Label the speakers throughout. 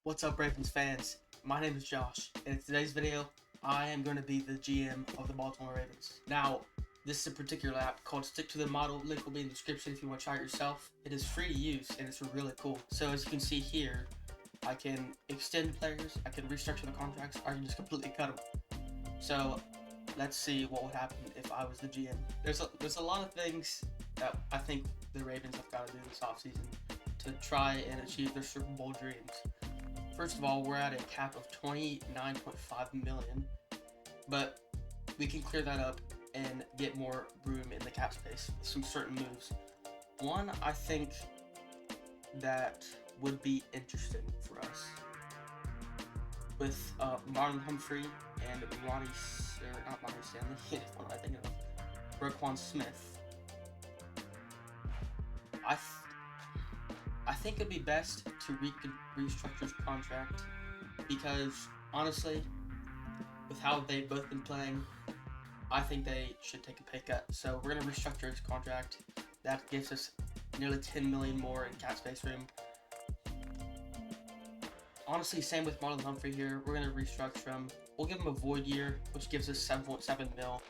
Speaker 1: What's up, Ravens fans? My name is Josh, and in today's video, I am going to be the GM of the Baltimore Ravens. Now, this is a particular app called Stick to the Model. Link will be in the description if you want to try it yourself. It is free to use, and it's really cool. So as you can see here, I can extend players, I can restructure the contracts, or I can just completely cut them. So let's see what would happen if I was the GM. There's a lot of things that I think the Ravens have got to do this offseason to try and achieve their Super Bowl dreams. First of all, we're at a cap of $29.5 million, but we can clear that up and get more room in the cap space with some certain moves. One, I think that would be interesting for us with Marlon Humphrey and not Ronnie Stanley, what am I thinking of? Roquan Smith. I think it'd be best to restructure his contract because, honestly, with how they've both been playing, I think they should take a pay cut. So we're going to restructure his contract. That gives us nearly $10 million more in cap space room. Honestly, same with Marlon Humphrey here. We're going to restructure him. We'll give him a void year, which gives us $7.7 mil.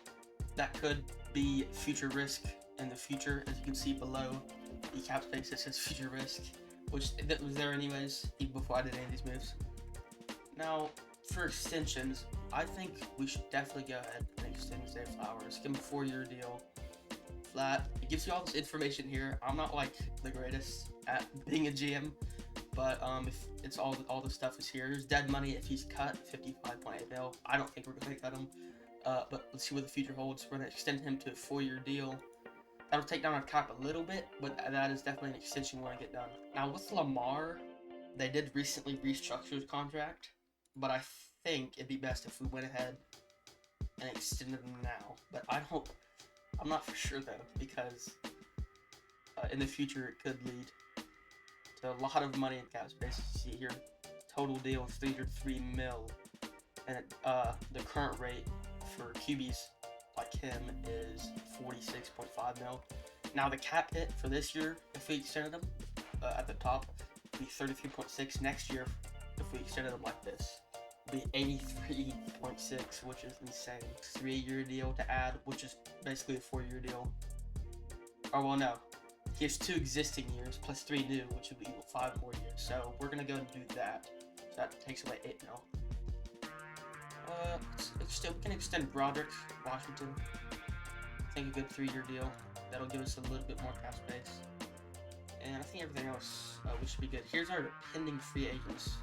Speaker 1: That could be future risk in the future, as you can see below. The cap space that says future risk, which that was there anyways, even before I did any of these moves. Now, for extensions, I think we should definitely go ahead and extend Zay Flowers. Give him a 4-year deal, flat. It gives you all this information here. I'm not like the greatest at being a GM, but if it's all the stuff is here. There's dead money if he's cut, 55.8 mil. I don't think we're gonna cut him, but let's see what the future holds. We're gonna extend him to a 4-year deal. That'll take down our cap a little bit, but that is definitely an extension we want to get done. Now with Lamar, they did recently restructure his contract, but I think it'd be best if we went ahead and extended him now. But I'm not for sure though, because in the future it could lead to a lot of money in cap space. You see here, total deal is 303 mil, and the current rate for QBs like him is 46.5 mil. Now the cap hit for this year, if we extended them at the top, would be 33.6. Next year, if we extended them like this, would be 83.6, which is insane. 3-year deal to add, which is basically a 4-year deal. Or well, no, he has 2 existing years plus 3 new, which would be 5 more years. So we're gonna go and do that. So that takes away 8 mil. We can extend Broderick Washington. I think a good 3-year deal. That'll give us a little bit more cap space. And I think everything else we should be good. Here's our pending free agents.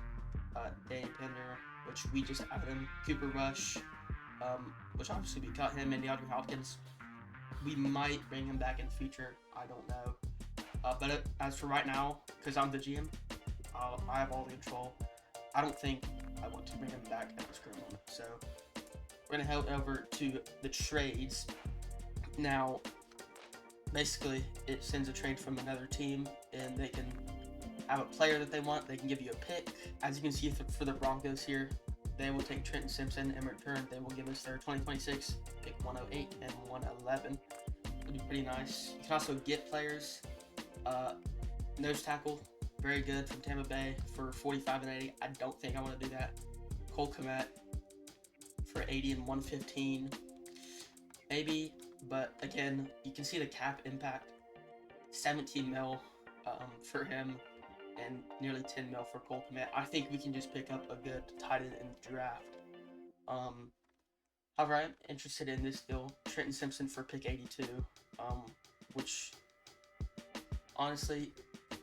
Speaker 1: Danny Pender, which we just added him. Cooper Rush, which obviously we cut him. And DeAndre Hopkins. We might bring him back in the future. I don't know. But as for right now, because I'm the GM, I have all the control. I don't think I want to bring him back at this current moment. So we're gonna head over to the trades. Now, basically, it sends a trade from another team, and they can have a player that they want. They can give you a pick. As you can see for the Broncos here, they will take Trenton Simpson. In return, they will give us their 2026 pick 108 and 111. It'll be pretty nice. You can also get players. Nose tackle. Very good from Tampa Bay for 45 and 80. I don't think I want to do that. Cole Kmet for 80 and 115. Maybe, but again, you can see the cap impact. 17 mil for him and nearly 10 mil for Cole Kmet. I think we can just pick up a good tight end in the draft. However, I'm interested in this deal. Trenton Simpson for pick 82, which honestly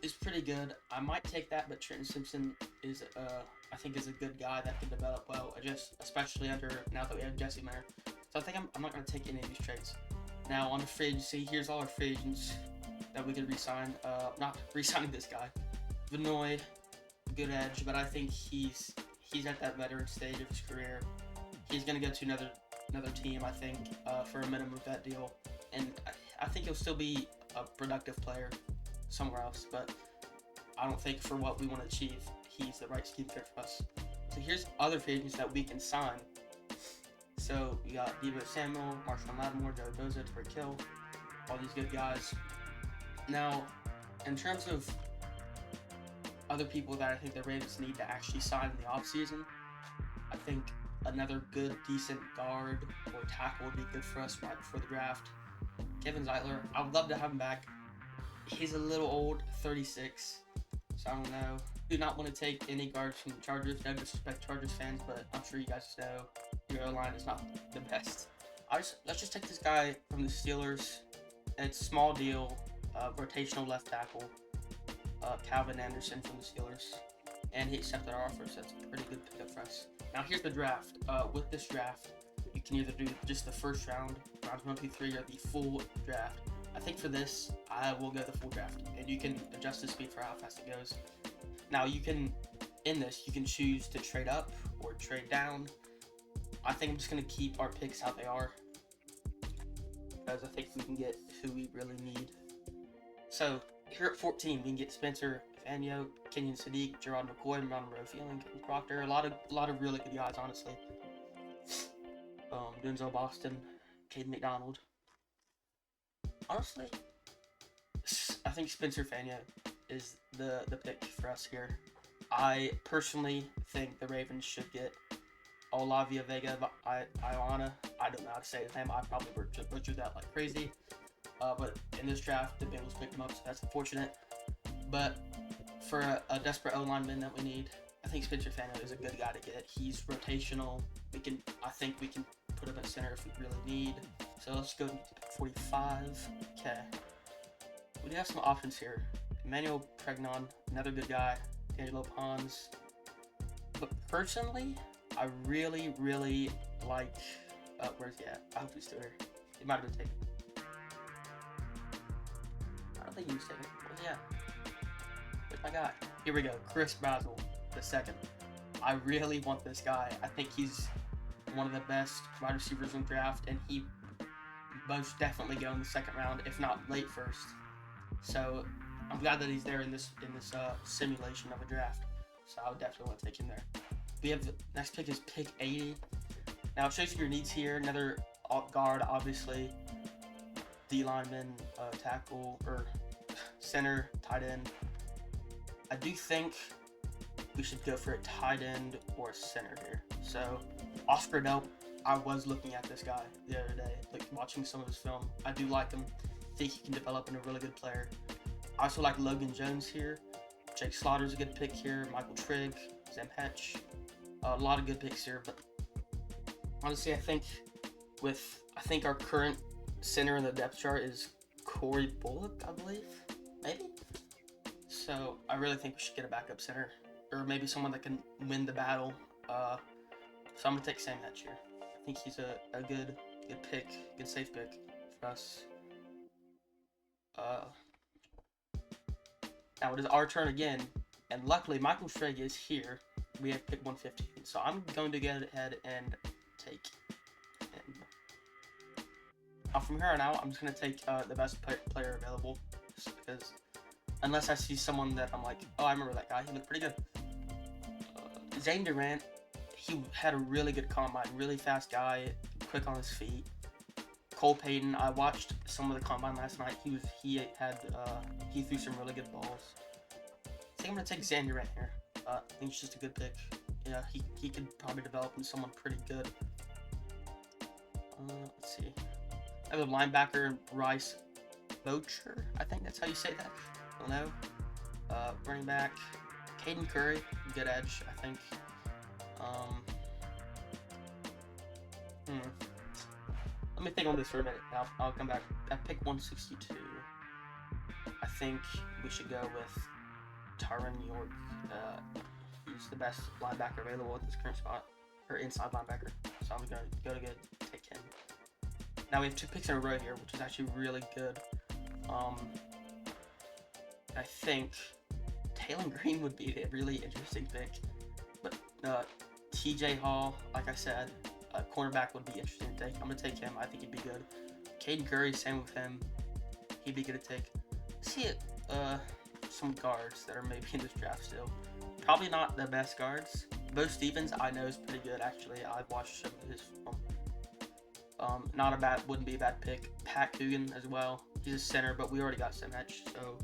Speaker 1: is pretty good. I might take that, but Trenton Simpson is, I think, is a good guy that can develop well, especially now that we have Jesse Mayer. So I think I'm not going to take any of these trades. Now on the free agency, here's all our free agents that we could re-sign. Not re-signing this guy, Vanoy, good edge, but I think he's at that veteran stage of his career. He's going to go to another team, I think, for a minimum of that deal, and I think he'll still be a productive player somewhere else, but I don't think for what we want to achieve, he's the right scheme fit for us. So here's other free agents that we can sign. So we got Deebo Samuel, Marshawn Lattimore, Joey Bosa, Tyreek Hill, all these good guys. Now, in terms of other people that I think the Ravens need to actually sign in the offseason, I think another good, decent guard or tackle would be good for us right before the draft. Kevin Zeitler, I would love to have him back. He's a little old, 36, so I don't know. Do not want to take any guards from the Chargers. No disrespect Chargers fans, but I'm sure you guys know your O-line is not the best. Let's just take this guy from the Steelers. It's a small deal, rotational left tackle, Calvin Anderson from the Steelers, and he accepted our offer, so that's a pretty good pickup for us. Now here's the draft. With this draft, you can either do just the first round, rounds 1 through 3, or the full draft. I think for this, I will go the full draft, and you can adjust the speed for how fast it goes. Now you can, in this, you can choose to trade up or trade down. I think I'm just going to keep our picks how they are, because I think we can get who we really need. So here at 14, we can get Spencer Fanio, Kenyon Sadiq, Gerard McCoy, Monroe Feeling, Proctor. A lot of really good guys, honestly. Denzel Boston, Caden McDonald. Honestly, I think Spencer Fanio is the pick for us here. I personally think the Ravens should get Olavia Vega Iwana. I don't know how to say his name. I probably butchered that like crazy. But in this draft, the Bengals picked him up, so that's unfortunate. But for a desperate O-lineman that we need, I think Spencer Fanio is a good guy to get. He's rotational. I think we can put him at center if we really need. So let's go to 45. Okay. We do have some options here. Emmanuel Pregnon, another good guy. Angelo Pons. But personally, I really like. Where's he at? I hope he's still here. He might have been taken. I don't think he was taken. Where's he at? Where's my guy? Here we go. Chris Brazzell, the second. I really want this guy. I think he's one of the best wide receivers in the draft, and he most definitely go in the second round, if not late first. So I'm glad that he's there in this simulation of a draft. So I would definitely want to take him there. We have the next pick is pick 80. Now it shows you your needs here. Another guard, obviously. D lineman, tackle, or center, tight end. I do think we should go for a tight end or a center here. So Oscar Delp, I was looking at this guy the other day, like watching some of his film. I do like him. I think he can develop into a really good player. I also like Logan Jones here. Jake Slaughter's a good pick here. Michael Trigg, Zem Hetch. A lot of good picks here, but honestly, I think our current center in the depth chart is Corey Bullock, I believe, maybe. So I really think we should get a backup center, or maybe someone that can win the battle. So I'm gonna take Sam Hetch here. I think he's a good pick, good safe pick for us. Now it is our turn again, and luckily Michael Trigg is here. We have pick 115, so I'm going to get ahead and take him. Now from here on out, I'm just going to take the best player available, just because unless I see someone that I'm like, oh, I remember that guy, he looked pretty good. Zane Durant, he had a really good combine, really fast guy, quick on his feet. Cole Payton, I watched some of the combine last night. He threw some really good balls. I think I'm gonna take Zane Durant here. I think it's just a good pick. Yeah, he could probably develop into someone pretty good. Let's see. I have a linebacker, Rice Bocher. I think that's how you say that. I don't know. Running back, Caden Curry, good edge, I think. Let me think on this for a minute. I'll come back. At pick 162, I think we should go with Tyron York. He's the best linebacker available at this current spot, or inside linebacker. So I'm gonna go to take him. Now we have 2 picks in a row here, which is actually really good. I think Taylor Green would be a really interesting pick, but TJ Hall, like I said, cornerback would be interesting to take. I'm gonna take him. I think he'd be good. Caden Curry, same with him. He'd be good to take. See it. Some guards that are maybe in this draft still. Probably not the best guards. Bo Stevens, I know, is pretty good actually. I've watched some of his film. Wouldn't be a bad pick. Pat Coogan as well. He's a center, but we already got Sam Hetch, so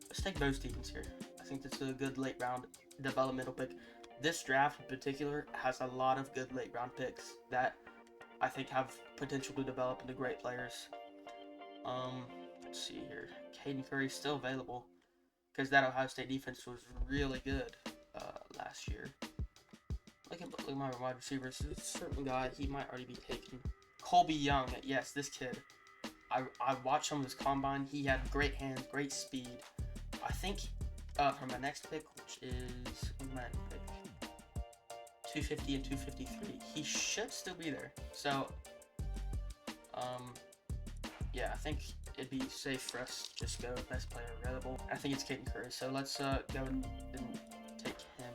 Speaker 1: let's take Bo Stevens here. I I think this is a good late round developmental pick. This draft in particular has a lot of good late round picks that I think have potential to develop into great players. Let's see here. Caden Curry's still available because that Ohio State defense was really good last year. Look at my wide receivers. There's a certain guy, he might already be taken. Colby Young, yes, this kid. I watched some of his combine. He had great hands, great speed. I think for my next pick, which is my pick, 250 and 253, he should still be there. So, yeah, I think it'd be safe for us to just go best player available. I think it's Caden Curry. So let's go and take him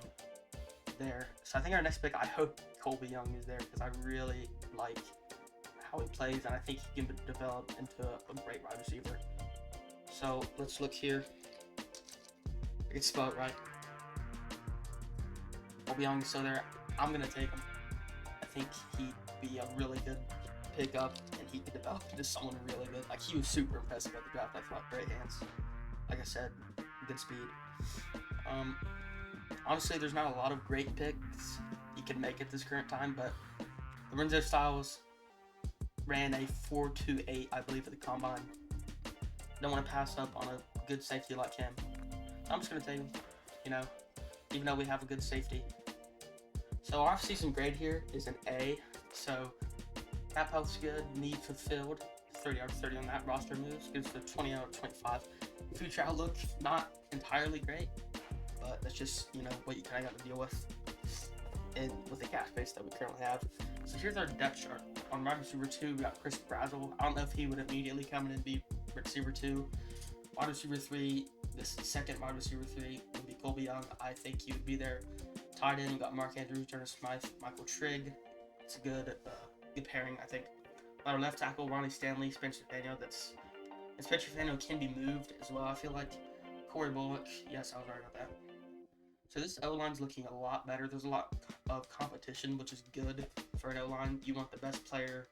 Speaker 1: there. So I think our next pick, I hope Colby Young is there because I really like how he plays, and I think he can develop into a great wide receiver. So let's look here. I can spell it right. Colby Young is still there. I'm gonna take him. I think he'd be a really good pickup, and he could develop into someone really good. Like, he was super impressive at the draft. I thought, great hands. Like I said, good speed. Honestly, there's not a lot of great picks you can make at this current time, but Lorenzo Styles ran a 4.28, I believe, at the combine. Don't want to pass up on a good safety like him. I'm just going to take him, you know, even though we have a good safety. So our off-season grade here is an A. So cap health's good, need fulfilled, 30 out of 30 on that. Roster moves gives the 20 out of 25. Future outlook, not entirely great, but that's just, you know, what you kind of got to deal with with the cap space that we currently have. So here's our depth chart. On wide receiver 2, we got Chris Brazzell. I don't know if he would immediately come in and be receiver 2. Wide receiver 3, this second wide receiver 3 would be Colby Young. I think he would be there. Tight end, we got Mark Andrews, Turner Smythe, Michael Trigg. It's a good pairing, I think. Our left tackle, Ronnie Stanley, Spencer Daniel. And Spencer Daniel can be moved as well, I feel like. Corey Bullock, yes, I was right about that. So this O-line's looking a lot better. There's a lot of competition, which is good for an O-line. You want the best player,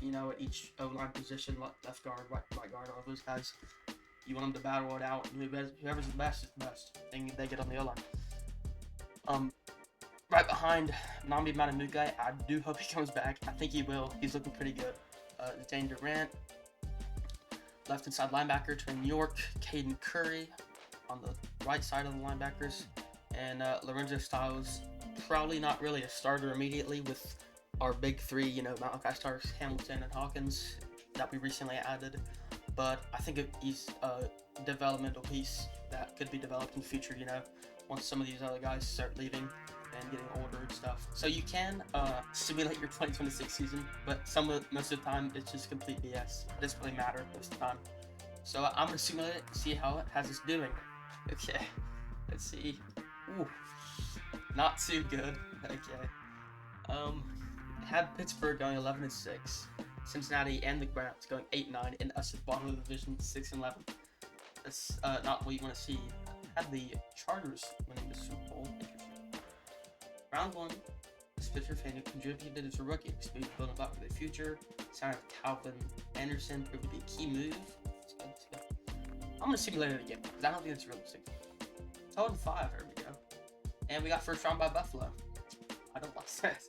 Speaker 1: you know, at each O-line position, left guard, right guard, all those guys. You want them to battle it out, and whoever's the best is the best. They get on the O-line. Right behind Nnamdi Madubuike, I do hope he comes back. I think he will. He's looking pretty good. Zane Durant, left inside linebacker, Trey York, Caden Curry on the right side of the linebackers, and Lorenzo Styles, probably not really a starter immediately with our big three, you know, Malachi Starks, Hamilton, and Hawkins that we recently added, but I think he's a developmental piece that could be developed in the future, you know, once some of these other guys start leaving and getting older and stuff. So you can simulate your 2026 season, but most of the time it's just complete BS. It doesn't really matter most of the time. So I'm gonna simulate it, see how it has us doing. Okay, let's see. Ooh, not too good. Okay. Had Pittsburgh going 11-6, Cincinnati and the Browns going 8-9, and us at the bottom of the division 6-11. That's not what you want to see. Had the Chargers winning the Super Bowl. Interesting. Round 1, Spencer Daniel contributed as a rookie, expected building up for the future. Sign of Calvin Anderson proved to be a key move. It's good. I'm gonna simulate it again because I don't think it's realistic. 12-5, there we go. And we got first round by Buffalo. I don't like that.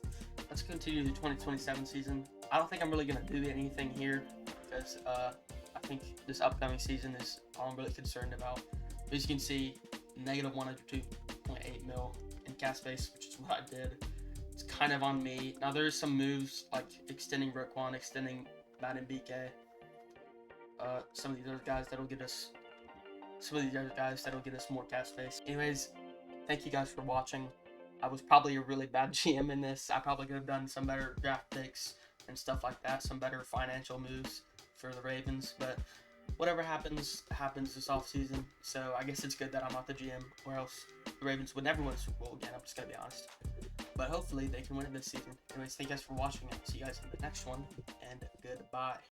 Speaker 1: Let's continue the 2027 season. I don't think I'm really gonna do anything here because I think this upcoming season is all I'm really concerned about. But as you can see, negative 102.8 mil in cap space, which is what I did. It's kind of on me. Now there's some moves like extending Roquan, extending Madubuike. Some of these other guys that'll get us more cap space. Anyways, thank you guys for watching. I was probably a really bad GM in this. I probably could have done some better draft picks and stuff like that, some better financial moves for the Ravens, but whatever happens this offseason. So I guess it's good that I'm not the GM, or else the Ravens would never win a Super Bowl again. I'm just gonna be honest. But hopefully they can win it this season. Anyways, thank you guys for watching. I'll see you guys in the next one, and goodbye.